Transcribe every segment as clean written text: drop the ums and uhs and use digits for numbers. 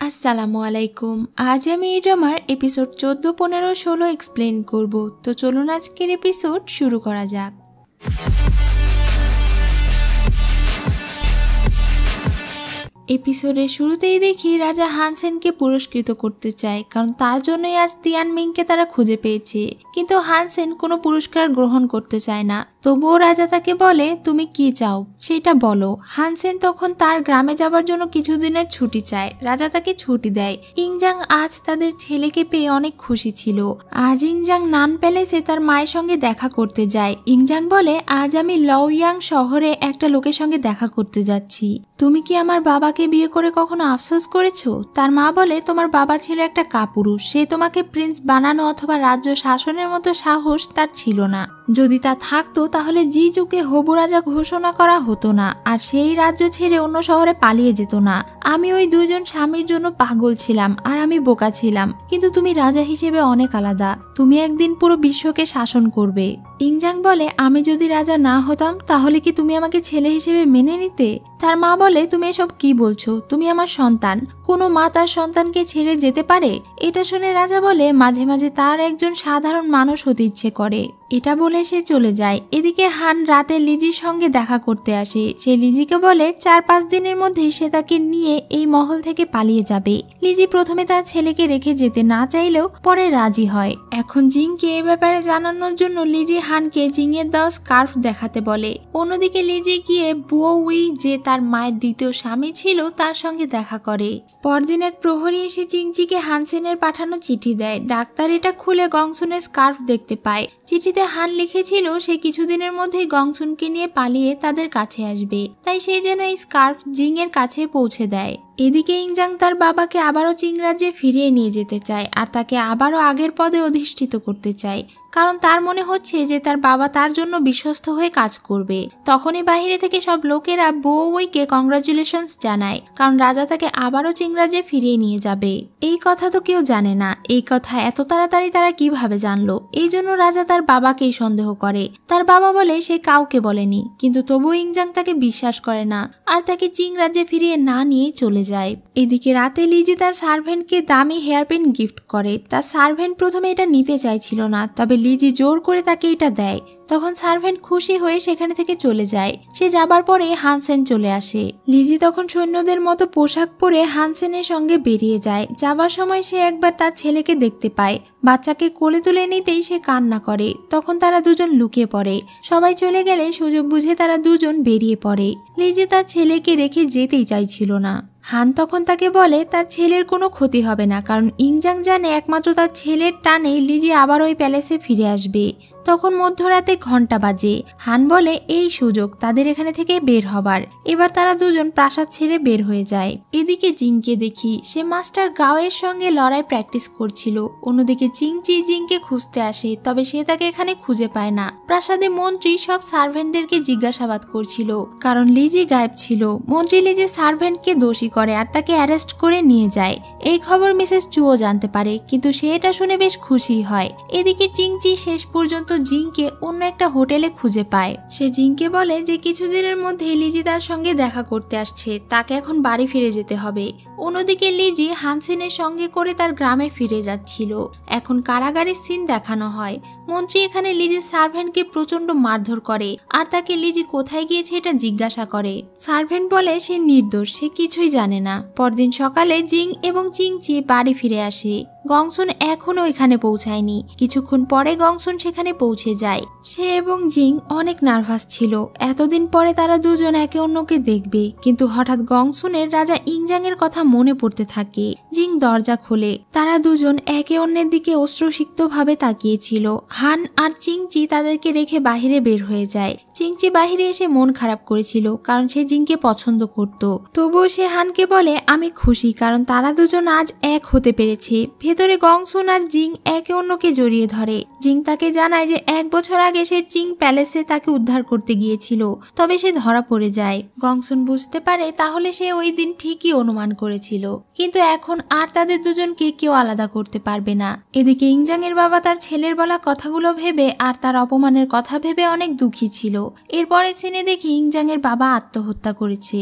আসসালামু আলাইকুম। আজ আমি এই ড্রামার এপিসোড 14, 15, 16 এক্সপ্লেন করব। তো চলুন আজকের এপিসোড শুরু করা যাক। এপিসোডের শুরুতেই দেখি রাজা হানসেনকে পুরস্কৃত করতে চায়, কারণ তার জন্যই আজ তিয়ান মিংকে তারা খুঁজে পেয়েছে। কিন্তু হানসেন কোনো পুরস্কার গ্রহণ করতে চায় না। তবুও রাজা তাকে বলে, তুমি কি চাও সেটা বলো। হানসেন তখন তার গ্রামে যাবার জন্য কিছুদিনের ছুটি চায়। রাজা তাকে ছুটি দেয়। ইংজাং আজ তাদের ছেলেকে পেয়ে অনেক খুশি ছিল। আজ ইংজাং নান প্যালেসে তার মায়ের সঙ্গে দেখা করতে যায়। ইংজাং বলে, আজ আমি লউয়াং শহরে একটা লোকের সঙ্গে দেখা করতে যাচ্ছি। তুমি কি আমার বাবাকে বিয়ে করে কখনো আফসোস করেছো? তার মা বলে, তোমার বাবা ছিল একটা কাপুরুষ। সে তোমাকে প্রিন্স বানানো অথবা রাজ্য শাসনের মতো সাহস তার ছিল না। যদি তা থাকতো তাহলে জিজুকে হবু রাজা ঘোষণা করা হতো না, আর সেই রাজ্য ছেড়ে অন্য শহরে পালিয়ে যেত না। আমি ওই দুজন স্বামীর জন্য পাগল ছিলাম, আর আমি বোকা ছিলাম। কিন্তু তুমি রাজা হিসেবে অনেক আলাদা। তুমি একদিন পুরো বিশ্বকে শাসন করবে। ইংজাং বলে, আমি যদি রাজা না হতাম তাহলে কি তুমি আমাকে ছেলে হিসেবে মেনে নিতে? তার মা বলে, তুমি এসব কি বলছো? তুমি আমার সন্তান। কোনো মা তার সন্তানকে ছেড়ে যেতে পারে? এটা শুনে রাজা বলে, মাঝে মাঝে তার একজন সাধারণ মানুষ হতে ইচ্ছে করে। এটা বলে সে চলে যায়। এদিকে হান রাতে লিজির সঙ্গে দেখা করতে আসে। সে লিজিকে বলে 4-5 দিনের মধ্যেই সে তাকে নিয়ে এই মহল থেকে পালিয়ে যাবে। লিজি প্রথমে তার ছেলেকে রেখে যেতে না চাইলেও পরে রাজি হয়। এখন জিংকে এ ব্যাপারে জানানোর জন্য লিজি হানকে জিংয়ের দেওয়া স্কার্ফ দেখাতে বলে। অন্যদিকে লিজি গিয়ে বুও উই, যে তার মায়ের দ্বিতীয় স্বামী ছিল, তার সঙ্গে দেখা করে। পরদিন এক প্রহরী এসে চিংচিকে হানসেনের পাঠানো চিঠি দেয়। ডাক্তার এটা খুলে গংসুনের স্কার্ফ দেখতে পায়। চিঠিতে হান লিখেছিল সে কিছুদিনের মধ্যেই গংসুনকে নিয়ে পালিয়ে তাদের কাছে আসবে, তাই সে যেন এই স্কার্ফ জিং এর কাছে পৌঁছে দেয়। এদিকে ইংজাং তার বাবাকে আবারও চিং রাজ্যে ফিরিয়ে নিয়ে যেতে চায়, আর তাকে আবারও আগের পদে অধিষ্ঠিত করতে চায়, কারণ তার মনে হচ্ছে যে তার বাবা তার জন্য বিশ্বস্ত হয়ে কাজ করবে। তখনই বাহিরে থেকে সব লোকেরা বুওউইকে কংগ্রাচুলেশনস জানায়, কারণ রাজা তাকে আবারও চিং রাজ্যে ফিরিয়ে নিয়ে যাবে। এই কথা তো কেউ জানে না। এই কথা এত তাড়াতাড়ি তারা কিভাবে জানলো? এই জন্য রাজা তার বাবাকেই সন্দেহ করে। তার বাবা বলে সে কাউকে বলেনি, কিন্তু তবুও ইংজাং তাকে বিশ্বাস করে না, আর তাকে চিং রাজ্যে ফিরিয়ে না নিয়েই চলে যায়। এদিকে রাতে লিজি তার সার্ভেন্টকে দামি হেয়ারপিন গিফট করে। তার সার্ভেন্ট প্রথমে এটা নিতে চাইছিল না, তবে লিজি জোর করে তাকে এটা দেয়। তখন সার্ভেন্ট খুশি হয়ে সেখানে থেকে চলে যায়। সে যাবার পরে হানসেন চলে আসে। লিজি তখন সৈন্যদের মতো পোশাক পরে হানসেনের সঙ্গে বেরিয়ে যায়। যাবার সময় সে একবার তার ছেলেকে দেখতে পায়। বাচ্চাকে কোলে তুলে নিতেই সে কান্না করে। তখন তারা দুজন লুকিয়ে পড়ে। সবাই চলে গেলে সুযোগ বুঝে তারা দুজন বেরিয়ে পড়ে। লিজি তার ছেলেকে রেখে যেতেই চাইছিল না। হান তখন তাকে বলে তার ছেলের কোনো ক্ষতি হবে না, কারণ ইংজাং জানে একমাত্র তার ছেলের টানেই লিজি আবার ওই প্যালেসে ফিরে আসবে। তখন মধ্যরাতে ঘন্টা বাজে। হান বলে এই সুযোগ তাদের এখানে থেকে বের হবার। এবার তারা দুজন প্রাসাদ ছেড়ে বের হয়ে যায়। এদিকে জিংকে দেখি সে মাস্টার গাওয়ের সঙ্গে লড়াই প্র্যাকটিস করছিল। অন্যদিকে চিংচি জিংকে খুঁজতে আসে, তবে সে তাকে এখানে খুঁজে পায় না। প্রাসাদে মন্ত্রী সব সার্ভেন্টদেরকে জিজ্ঞাসাবাদ করছিল, কারণ লিজি গায়েব ছিল। মন্ত্রী লিজি সার্ভেন্টকে দোষী করে আর তাকে অ্যারেস্ট করে নিয়ে যায়। এই খবর মিসেস চুও জানতে পারে, কিন্তু সে এটা শুনে বেশ খুশি হয়। এদিকে চিংচি শেষ পর্যন্ত জিংকে অন্য একটা হোটেলে খুঁজে পায়। সে জিংকে বলে যে কিছুদিনের মধ্যে লিজি তার সঙ্গে দেখা করতে আসছে, তাকে এখন বাড়ি ফিরে যেতে হবে। অন্যদিকে লিজি হানসেনের সঙ্গে করে তার গ্রামে ফিরে যাচ্ছিল। এখন কারাগারের সিন দেখানো হয়। মন্ত্রী এখানে লিজির সার্ভেন্টকে প্রচন্ড মারধর করে, আর তাকে লিজি কোথায় গিয়েছে এটা জিজ্ঞাসা করে। সার্ভেন্ট বলে সে নির্দোষ, সে কিছুই জানে না। পরদিন সকালে জিং এবং চিংচি বাড়ি ফিরে আসে। গংসুন এখনো এখানে পৌঁছায়নি। কিছুক্ষণ পরে গংসুন সেখানে পৌঁছে যায়। সে এবং জিং অনেক নার্ভাস ছিল। এতদিন পরে তারা দুজন একে অন্যকে দেখবে, কিন্তু হঠাৎ গংসুনের রাজা ইংজাং এর কথা মনে পড়তে থাকে। জিং দরজা খোলে। তারা দুজন একে অন্যের দিকে অশ্রুসিক্ত ভাবে তাকিয়েছিল। হান আর চিংচি তাদেরকে রেখে বাহিরে বের হয়ে যায়। চিংচি বাহিরে এসে মন খারাপ করেছিল, কারণ সে জিংকে পছন্দ করত। তবুও সে হানকে বলে আমি খুশি, কারণ তারা দুজন আজ এক হতে পেরেছে। ভেতরে গংসুন আর জিং একে অন্যকে জড়িয়ে ধরে। জিং তাকে জানায় যে 1 বছর আগে সে চিং প্যালেসে তাকে উদ্ধার করতে গিয়েছিল, তবে সে ধরা পড়ে যায়। গংসুন বুঝতে পারে তাহলে সে ওই দিন ঠিকই অনুমান করেছিল, কিন্তু এখন আর তাদের দুজনকে কেউ আলাদা করতে পারবে না। এদিকে ইংজাং এর বাবা তার ছেলের বলা কথা কথাগুলো ভেবে আর তার অপমানের কথা ভেবে অনেক দুঃখী ছিল। এরপরে সিনে দেখি ইংজাংয়ের বাবা আত্মহত্যা করেছে।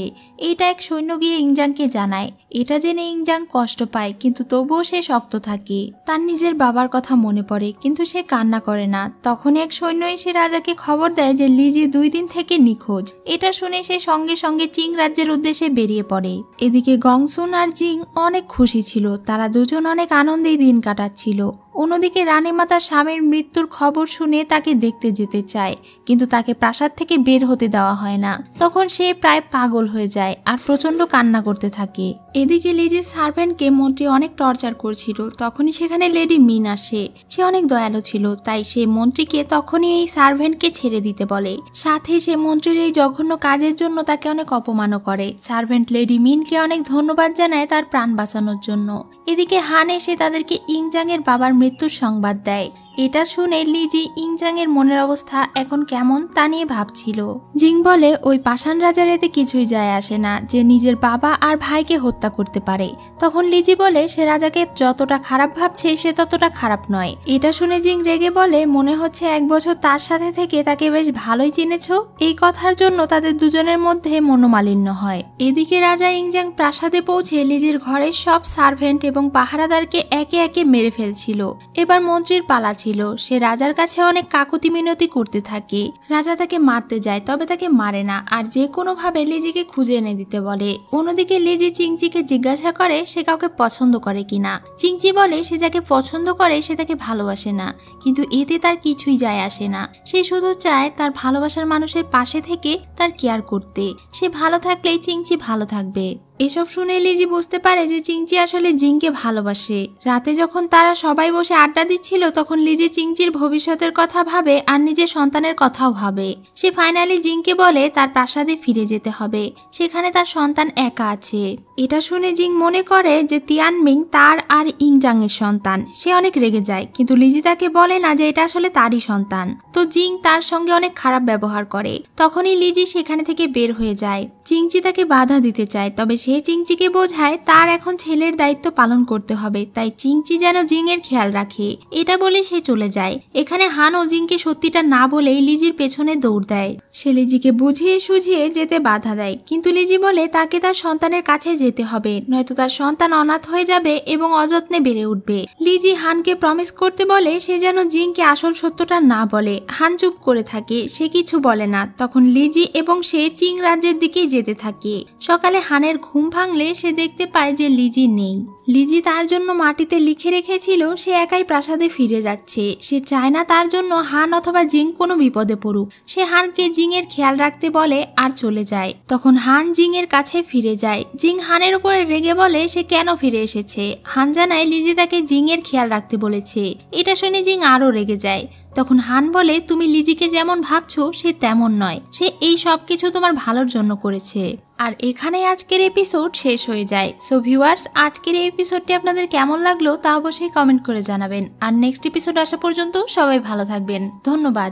এটা এক সৈন্য গিয়ে ইংজাংকে জানায়। এটা জেনে ইংজাং কষ্ট পায়, কিন্তু তবুও সে শক্ত থাকে। তার নিজের বাবার কথা মনে পড়ে, কিন্তু সে কান্না করে না। তখন এক সৈন্য এসে রাজাকে খবর দেয় যে লিজি 2 দিন থেকে নিখোঁজ। এটা শুনে সে সঙ্গে সঙ্গে চিং রাজ্যের উদ্দেশ্যে বেরিয়ে পড়ে। এদিকে গংসুন আর জিং অনেক খুশি ছিল, তারা দুজন অনেক আনন্দেই দিন কাটাচ্ছিল। অন্যদিকে রানীমা তার স্বামীর মৃত্যুর খবর শুনে তাকে দেখতে যেতে চায়, কিন্তু তাকে প্রাসাদ থেকে বের হতে দেওয়া হয় না। তখন সে প্রায় পাগল হয়ে যায় আর প্রচন্ড কান্না করতে থাকে। এদিকে লিজির সার্ভেন্টকে মন্ত্রী অনেক টর্চার করছিল। তখনই সেখানে লেডি মিন আসে। সে অনেক দয়ালু ছিল, তাই সে মন্ত্রীকে তখনই এই সার্ভেন্টকে ছেড়ে দিতে বলে। সাথে সে মন্ত্রীর এই জঘন্য কাজের জন্য তাকে অনেক অপমানও করে। সার্ভেন্ট লেডি মিনকে অনেক ধন্যবাদ জানায় তার প্রাণ বাঁচানোর জন্য। এদিকে হান এসে তাদেরকে ইংজাংয়ের বাবার মৃত্যুর সংবাদ দেয়। এটা শুনে লিজি ইংজাংয়ের মনের অবস্থা এখন কেমন তা নিয়ে ভাবছিল। জিং বলে ওই পাষাণ রাজার এতে কিছুই যায় আসে না যে নিজের বাবা আর ভাইকে হত্যা করতে পারে। তখন লিজি বলে সে রাজাকে যতটা খারাপ ভাবছে সে ততটা খারাপ নয়। এটা শুনে জিং রেগে বলে মনে হচ্ছে 1 বছর তার সাথে থেকে তাকে বেশ ভালোই চিনেছ। এই কথার জন্য তাদের দুজনের মধ্যে মনোমালিন্য হয়। এদিকে রাজা ইংজাং প্রাসাদে পৌঁছে লিজির ঘরের সব সার্ভেন্ট এবং পাহারাদারকে একে একে মেরে ফেলছিল। এবার মন্ত্রীর পালা ছিল। সে রাজার কাছে অনেক কাকুতি মিনতি করতে থাকে। রাজা তাকে মারতে যায়, তবে তাকে মারে না, আর যে কোনো ভাবে লিজিকে খুঁজে এনে দিতে বলে। অন্যদিকে লিজি চিংচিকে জিজ্ঞাসা করে সে কাউকে পছন্দ করে কিনা। চিংচি বলে সে যাকে পছন্দ করে সে তাকে ভালোবাসে না, কিন্তু এতে তার কিছুই যায় আসে না। সে শুধু চায় তার ভালোবাসার মানুষের পাশে থেকে তার কেয়ার করতে। সে ভালো থাকলেই চিংচি ভালো থাকবে। এসব শুনে লিজি বুঝতে পারে যে চিংচি আসলে জিংকে ভালোবাসে। রাতে যখন তারা সবাই বসে আড্ডা দিচ্ছিল তখন লিজি চিংচির ভবিষ্যতের কথা ভাবে আর নিজের সন্তানের কথাও ভাবে। সে ফাইনালি জিংকে বলে তার প্রাসাদে ফিরে যেতে হবে, সেখানে তার সন্তান একা আছে। এটা শুনে জিং মনে করে যে তিয়ানমিং তার আর ইংজাংয়ের সন্তান। সে অনেক রেগে যায়, কিন্তু লিজি তাকে বলে না যে এটা আসলে তারই সন্তান। তো জিং তার সঙ্গে অনেক খারাপ ব্যবহার করে। তখনই লিজি সেখানে থেকে বের হয়ে যায়। চিংচি তাকে বাধা দিতে চায়, তবে সে চিংচিকে বোঝায় তার এখন ছেলের দায়িত্ব পালন করতে হবে, তাই চিংচি যেন জিং এর খেয়াল রাখে। এটা বলে সে চলে যায়। এখানে হান ও জিংকে সত্যিটা না বলেই লিজির পেছনে দৌড় দেয়। সে লিজিকে বুঝিয়ে সুঝিয়ে যেতে বাধা দেয়, কিন্তু লিজি বলে তাকে তার সন্তানের কাছে যেতে হবে, নয়তো তার সন্তান অনাথ হয়ে যাবে এবং অযত্নে বেড়ে উঠবে। লিজি হানকে প্রমিস করতে বলে সে যেন জিংকে আসল সত্যটা না বলে। হান চুপ করে থাকে, সে কিছু বলে না। তখন লিজি এবং সে চিং রাজ্যের দিকে যেতে থাকে। সকালে হানের ঘুম ভাঙলে সে দেখতে পায় যে লিজি নেই। লিজি তার জন্য মাটিতে লিখে রেখেছিল সে একাই প্রাসাদে ফিরে যাচ্ছে। সে চায় না তার জন্য হান অথবা জিং কোনো বিপদে পড়ুক। সে হানকে জিং এর খেয়াল রাখতে বলে আর চলে যায়। তখন হান জিং এর কাছে ফিরে যায়। জিং হানের উপরে রেগে বলে সে কেন ফিরে এসেছে। হান জানায় লিজি তাকে জিং এর খেয়াল রাখতে বলেছে। এটা শুনে জিং আরো রেগে যায়। তখন হান বলে তুমি লিজিকে যেমন ভাবছো সে তেমন নয়, সে এই সব কিছু তোমার ভালোর জন্য করেছে। আর এখানে আজকের এপিসোড শেষ হয়ে যায়। সো ভিউয়ার্স, আজকের এই এপিসোডটি আপনাদের কেমন লাগলো তা অবশ্যই কমেন্ট করে জানাবেন। আর নেক্সট এপিসোড আসা পর্যন্ত সবাই ভালো থাকবেন। ধন্যবাদ।